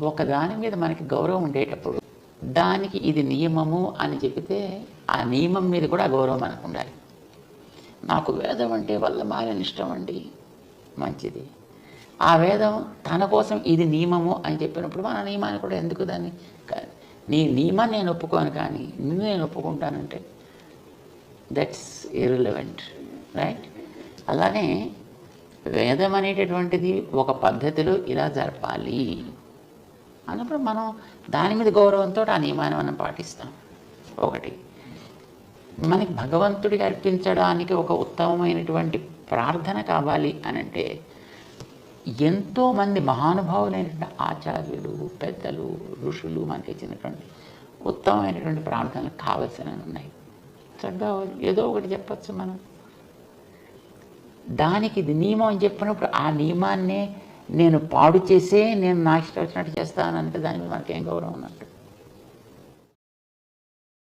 ఒక దాని మీద మనకి గౌరవం ఉండేటప్పుడు దానికి ఇది నియమము అని చెబితే ఆ నియమం మీద కూడా గౌరవం మనకు ఉండాలి. నాకు వేదం అంటే వల్ల మాలని ఇష్టం అండి, మంచిది. ఆ వేదం తన కోసం ఇది నియమము అని చెప్పినప్పుడు మన నియమాన్ని కూడా ఎందుకు దాన్ని నీ నియమాన్ని నేను ఒప్పుకోను కానీ నిన్ను నేను ఒప్పుకుంటానంటే దట్స్ ఇర్రిలవెంట్, రైట్? అలానే వేదం అనేటటువంటిది ఒక పద్ధతిలో ఇలా జరపాలి అన్నప్పుడు మనం దాని మీద గౌరవంతో ఆ నియమాన్ని మనం పాటిస్తాం. ఒకటి మనకి భగవంతుడికి అర్పించడానికి ఒక ఉత్తమమైనటువంటి ప్రార్థన కావాలి అని అంటే ఎంతోమంది మహానుభావులైనటువంటి ఆచార్యులు, పెద్దలు, ఋషులు మనకి ఇచ్చినటువంటి ఉత్తమమైనటువంటి ప్రార్థనలు కావలసినవి ఉన్నాయి. చక్కగా ఏదో ఒకటి చెప్పచ్చు మనం. దానికి ఇది నియమం అని చెప్పినప్పుడు ఆ నియమాన్నే నేను పాడు చేసే నేను నాకు ఇష్టం వచ్చినట్టు చేస్తానంటే దాని మీద మనకేం గౌరవం ఉన్నట్టు.